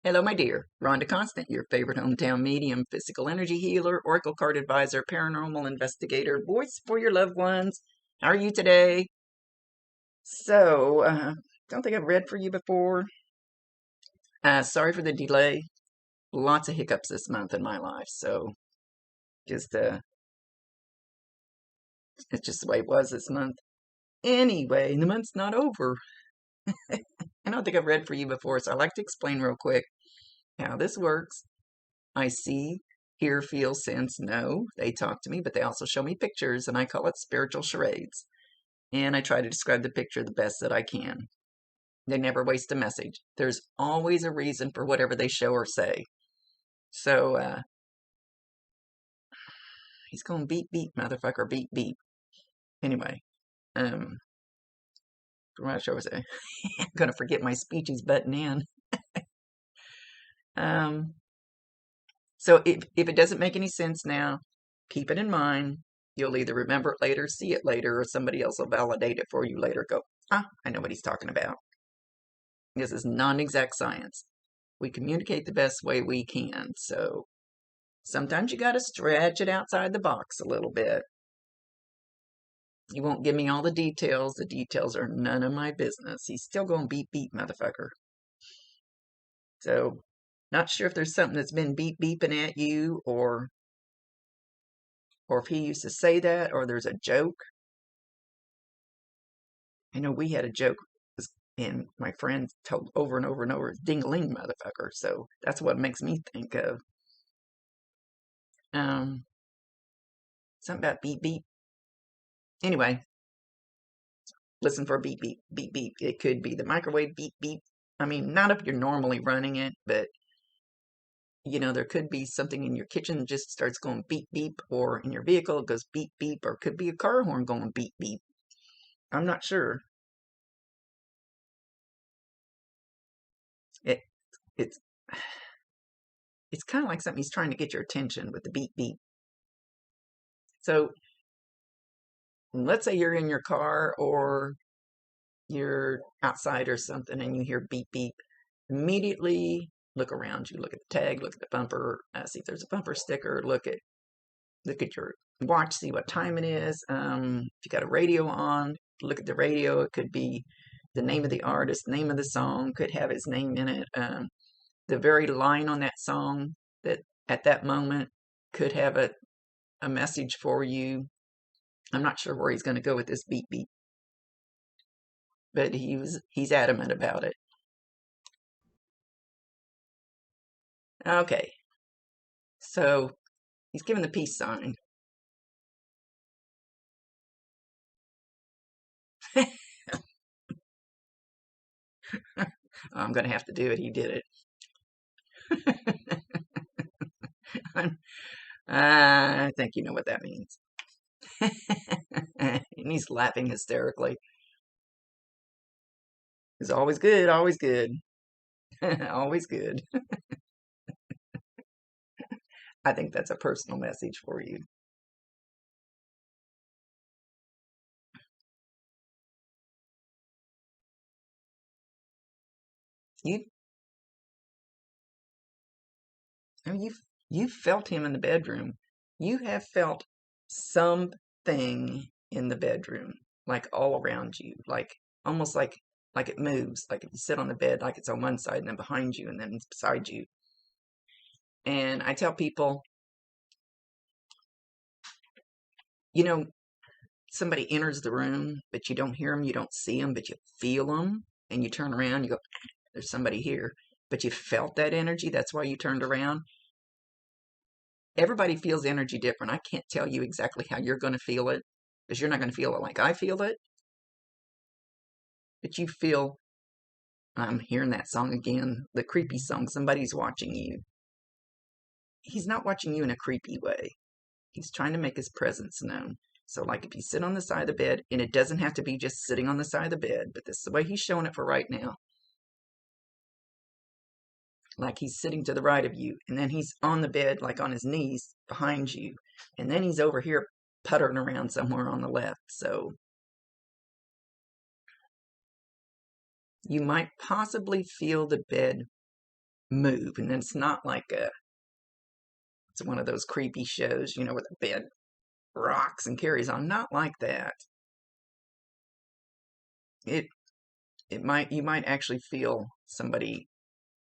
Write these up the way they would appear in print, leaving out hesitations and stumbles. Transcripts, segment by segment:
Hello, my dear. Rhonda Constant, your favorite hometown medium, physical energy healer, oracle card advisor, paranormal investigator, voice for your loved ones. How are you today? Don't think I've read for you before. Sorry for the delay. Lots of hiccups this month in my life, so just it's just the way it was this month. Anyway, the month's not over. I don't think I've read for you before, so I'd like to explain real quick how this works. I see, hear, feel, sense, know. They talk to me, but they also show me pictures, and I call it spiritual charades. And I try to describe the picture the best that I can. They never waste a message. There's always a reason for whatever they show or say. So, he's going beep, beep, motherfucker, beep, beep. Anyway, what should I say? I'm going to forget my speeches button in. um, so if it doesn't make any sense now, keep it in mind. You'll either remember it later, see it later, or somebody else will validate it for you later. Go, I know what he's talking about. This is non-exact science. We communicate the best way we can. So sometimes you got to stretch it outside the box a little bit. You won't give me all the details. The details are none of my business. He's still going beep, beep, motherfucker. So not sure if there's something that's been beep, beeping at you, or if he used to say that, or there's a joke. I know we had a joke, and my friends told over and over and over, ding-a-ling, motherfucker. So that's what makes me think of. Something about beep, beep. Anyway, listen for a beep, beep, beep, beep. It could be the microwave beep, beep. I mean, not if you're normally running it, but there could be something in your kitchen that just starts going beep, beep, or in your vehicle it goes beep, beep, or it could be a car horn going beep, beep. I'm not sure. It's kind of like something he's trying to get your attention with the beep, beep. So let's say you're in your car or you're outside or something and you hear beep, beep. Immediately look around you, look at the tag, look at the bumper, see if there's a bumper sticker, look at your watch, see what time it is. If you got a radio on, look at the radio. It could be the name of the artist, name of the song, could have his name in it. The very line on that song that at that moment could have a message for you. I'm not sure where he's going to go with this beep beep, but he's adamant about it. Okay, so he's giving the peace sign. I'm going to have to do it. He did it. I think you know what that means. And he's laughing hysterically. It's always good, always good. Always good. I think that's a personal message for you. You, I mean, you've felt him in the bedroom. You have felt something in the bedroom, like all around you, like almost like it moves, like if you sit on the bed, like it's on one side and then behind you and then it's beside you. And I tell people, somebody enters the room, but you don't hear them, you don't see them, but you feel them, and you turn around, you go, there's somebody here, but you felt that energy. That's why you turned around. Everybody feels energy different. I can't tell you exactly how you're going to feel it, because you're not going to feel it like I feel it, but you feel, I'm hearing that song again, the creepy song, somebody's watching you. He's not watching you in a creepy way. He's trying to make his presence known. So like if you sit on the side of the bed, and it doesn't have to be just sitting on the side of the bed, but this is the way he's showing it for right now. Like he's sitting to the right of you, and then he's on the bed, like on his knees behind you, and then he's over here puttering around somewhere on the left. So you might possibly feel the bed move. And it's not like it's one of those creepy shows, where the bed rocks and carries on. Not like that. It you might actually feel somebody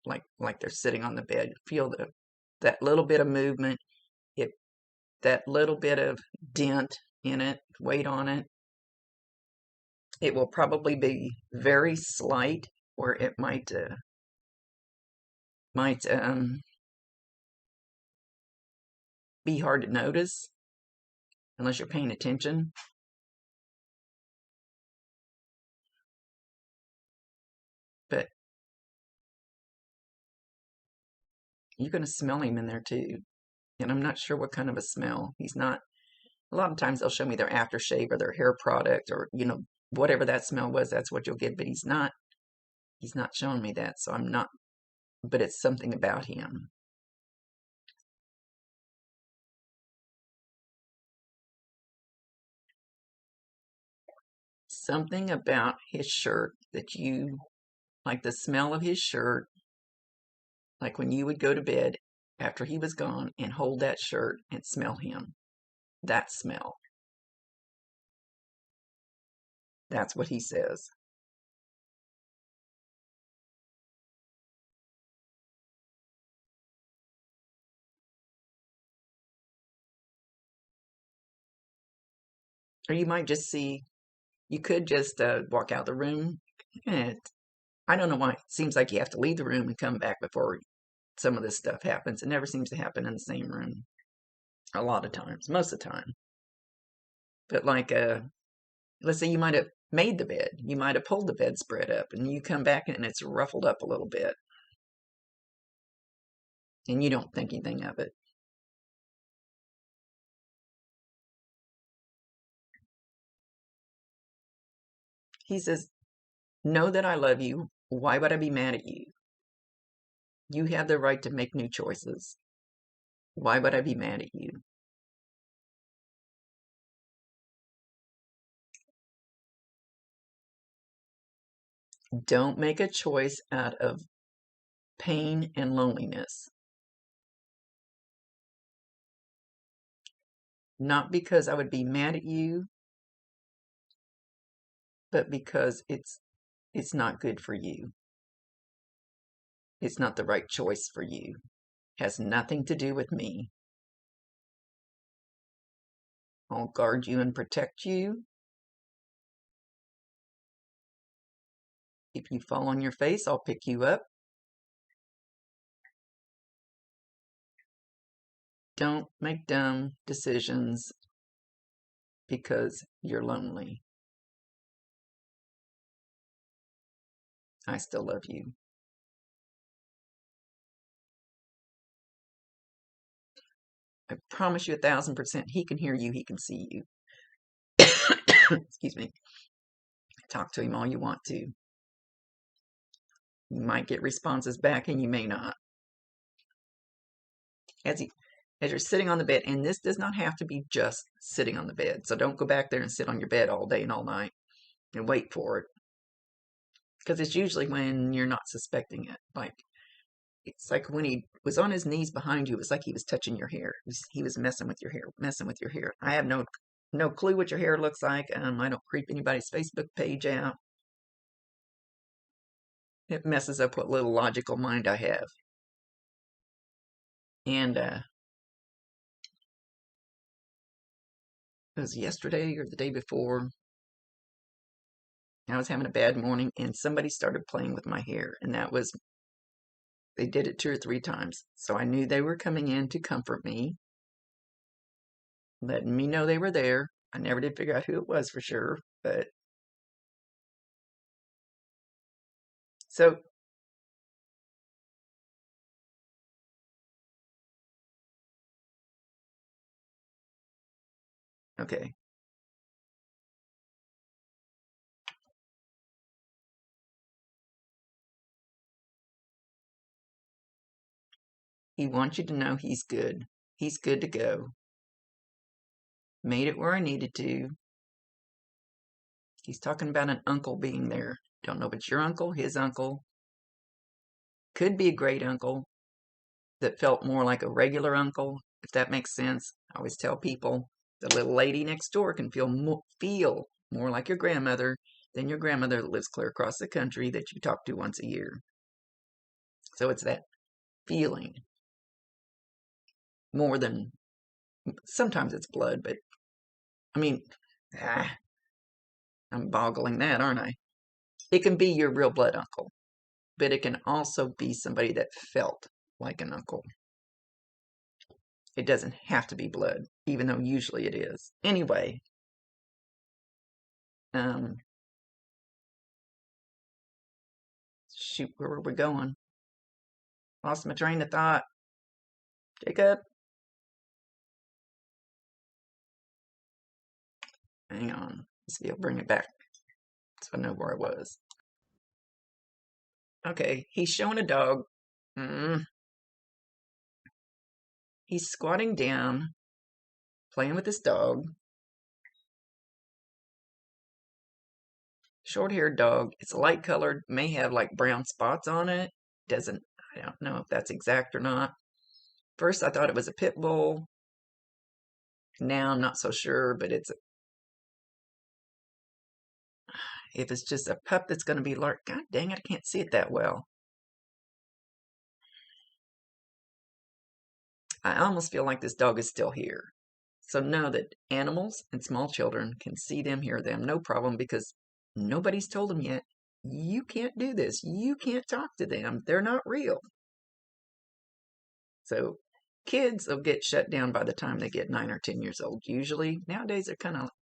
like they're sitting on the bed. Feel that little bit of movement, it that little bit of dent in it, weight on it. It will probably be very slight, or it might be hard to notice unless you're paying attention. But you're going to smell him in there too. And I'm not sure what kind of a smell. He's not, a lot of times they'll show me their aftershave or their hair product or, whatever that smell was, that's what you'll get. But he's not showing me that. So I'm not, but it's something about him. Something about his shirt that you, like the smell of his shirt, like when you would go to bed after he was gone and hold that shirt and smell him. That smell. That's what he says. Or you might just see, you could just walk out the room. And I don't know why. It seems like you have to leave the room and come back before some of this stuff happens. It never seems to happen in the same room. A lot of times, most of the time. But like, let's say you might have made the bed. You might have pulled the bedspread up and you come back and it's ruffled up a little bit. And you don't think anything of it. He says, know that I love you. Why would I be mad at you? You have the right to make new choices. Why would I be mad at you? Don't make a choice out of pain and loneliness. Not because I would be mad at you, but because it's not good for you. It's not the right choice for you. It has nothing to do with me. I'll guard you and protect you. If you fall on your face, I'll pick you up. Don't make dumb decisions because you're lonely. I still love you. I promise you 1,000%, he can hear you, he can see you. Excuse me. Talk to him all you want to. You might get responses back and you may not. As you're sitting on the bed, and this does not have to be just sitting on the bed. So don't go back there and sit on your bed all day and all night and wait for it. Because it's usually when you're not suspecting it. It's like when he was on his knees behind you, it was like he was touching your hair. He was messing with your hair, messing with your hair. I have no clue what your hair looks like. I don't creep anybody's Facebook page out. It messes up what little logical mind I have. And it was yesterday or the day before. I was having a bad morning and somebody started playing with my hair. And they did it 2 or 3 times. So I knew they were coming in to comfort me, letting me know they were there. I never did figure out who it was for sure, but so okay. He wants you to know he's good. He's good to go. Made it where I needed to. He's talking about an uncle being there. Don't know if it's your uncle, his uncle. could be a great uncle that felt more like a regular uncle, if that makes sense. I always tell people the little lady next door can feel more like your grandmother than your grandmother that lives clear across the country that you talk to once a year. So it's that feeling more than, sometimes it's blood, but I mean, I'm boggling that, aren't I? It can be your real blood uncle, but it can also be somebody that felt like an uncle. It doesn't have to be blood, even though usually it is. Anyway, shoot, where were we going? Lost my train of thought. Jacob, hang on. Let's see, I'll bring it back so I know where I was. Okay, he's showing a dog. He's squatting down, playing with his dog. Short-haired dog. It's light colored, may have like brown spots on it. Doesn't, I don't know if that's exact or not. First, I thought it was a pit bull. Now I'm not so sure, but if it's just a pup that's going to be large, God dang it, I can't see it that well. I almost feel like this dog is still here. So know that animals and small children can see them, hear them, no problem, because nobody's told them yet, you can't do this. You can't talk to them. They're not real. So kids will get shut down by the time they get 9 or 10 years old. Usually nowadays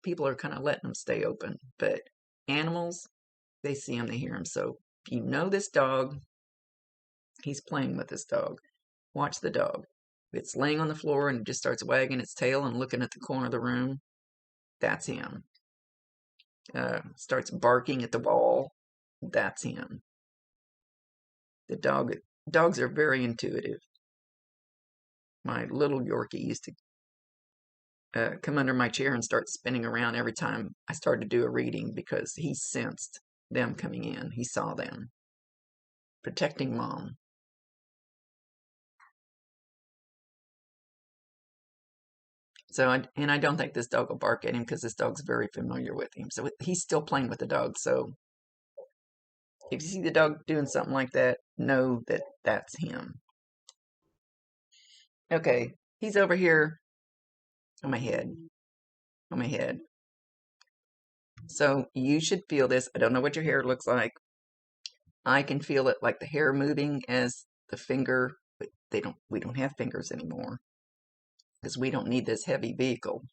people are kind of letting them stay open, but animals, they see them, they hear them. So if you know this dog, he's playing with this dog. Watch the dog. If it's laying on the floor and it just starts wagging its tail and looking at the corner of the room, that's him. Starts barking at the wall, that's him. Dogs are very intuitive. My little Yorkie used to come under my chair and start spinning around every time I started to do a reading because he sensed them coming in. He saw them. Protecting mom. So, I don't think this dog will bark at him because this dog's very familiar with him. So he's still playing with the dog. So if you see the dog doing something like that, know that that's him. Okay, he's over here on my head. On my head. So you should feel this. I don't know what your hair looks like. I can feel it like the hair moving as the finger, but we don't have fingers anymore because we don't need this heavy vehicle.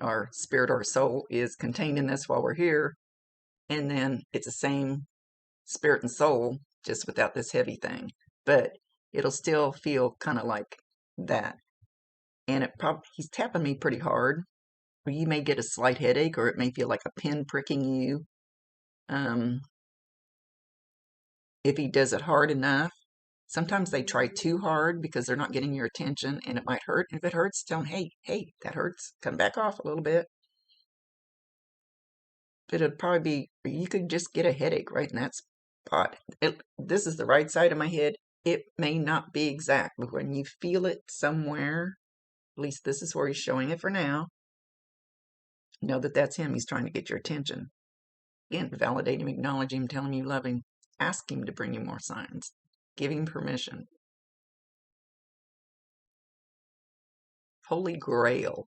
Our spirit, our soul is contained in this while we're here. And then it's the same spirit and soul, just without this heavy thing. But it'll still feel kind of like that. And he's tapping me pretty hard. Or you may get a slight headache, or it may feel like a pin pricking you. If he does it hard enough, sometimes they try too hard because they're not getting your attention and it might hurt. If it hurts, tell them, hey, that hurts. Come back off a little bit. It'd probably be, you could just get a headache right in that spot. This is the right side of my head. It may not be exact, but when you feel it somewhere, at least this is where he's showing it for now, know that that's him. He's trying to get your attention. Again, validate him, acknowledge him, tell him you love him, ask him to bring you more signs, give him permission. Holy Grail.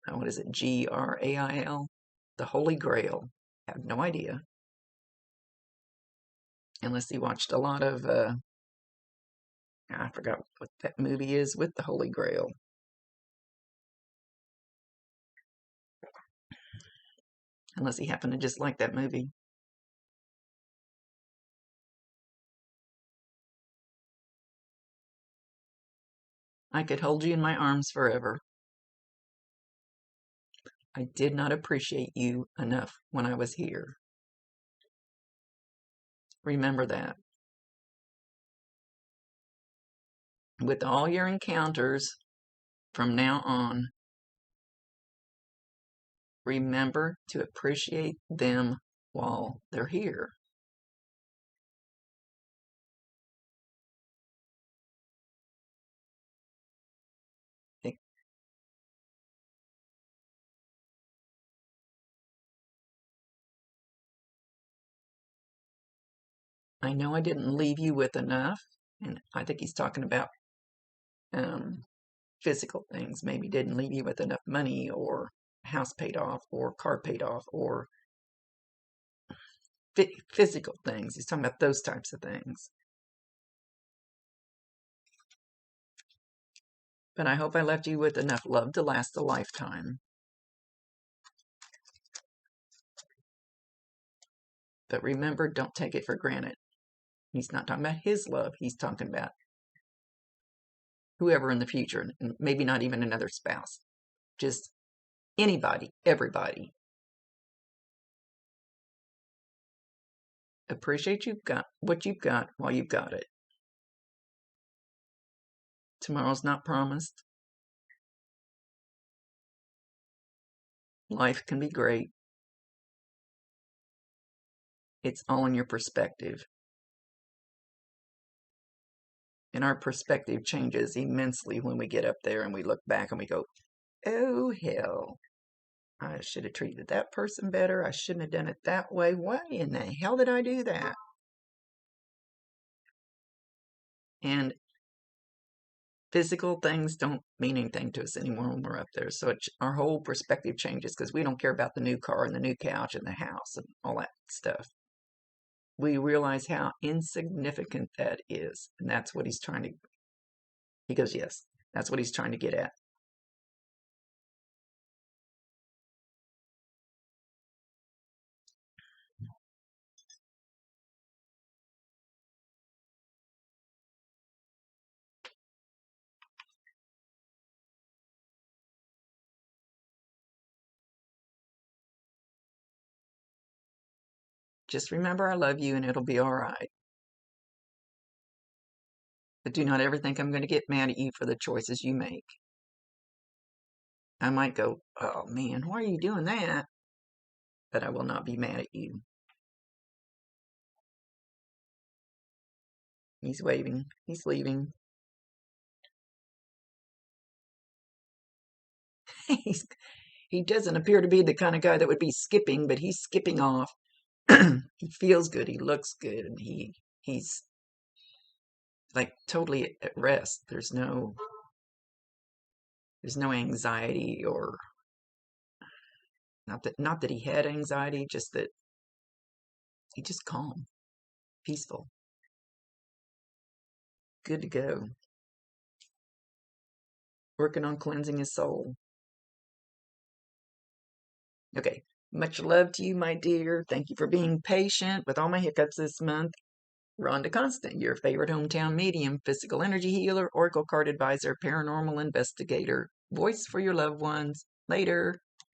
What is it? Grail? The Holy Grail. I have no idea. Unless he watched a lot of, I forgot what that movie is with the Holy Grail. Unless he happened to just like that movie. I could hold you in my arms forever. I did not appreciate you enough when I was here. Remember that. With all your encounters from now on, remember to appreciate them while they're here. I know I didn't leave you with enough. And I think he's talking about physical things. Maybe didn't leave you with enough money, or house paid off, or car paid off, or physical things. He's talking about those types of things. But I hope I left you with enough love to last a lifetime. But remember, don't take it for granted. He's not talking about his love. He's talking about whoever in the future, and maybe not even another spouse. Just anybody, everybody. Appreciate what you've got while you've got it. Tomorrow's not promised. Life can be great. It's all in your perspective. And our perspective changes immensely when we get up there and we look back and we go, oh, hell. I should have treated that person better. I shouldn't have done it that way. Why in the hell did I do that? And physical things don't mean anything to us anymore when we're up there. So our whole perspective changes because we don't care about the new car and the new couch and the house and all that stuff. We realize how insignificant that is. And that's what he's trying to, he goes, yes, that's what he's trying to get at. Just remember I love you and it'll be all right. But do not ever think I'm going to get mad at you for the choices you make. I might go, oh man, why are you doing that? But I will not be mad at you. He's waving. He's leaving. He doesn't appear to be the kind of guy that would be skipping, but he's skipping off. He feels good. He looks good. And he's like totally at rest. There's no anxiety, or not that he had anxiety, just that he's just calm, peaceful, good to go. Working on cleansing his soul. Okay. Much love to you, my dear. Thank you for being patient with all my hiccups this month. Rhonda Constant, your favorite hometown medium, physical energy healer, oracle card advisor, paranormal investigator, voice for your loved ones. Later.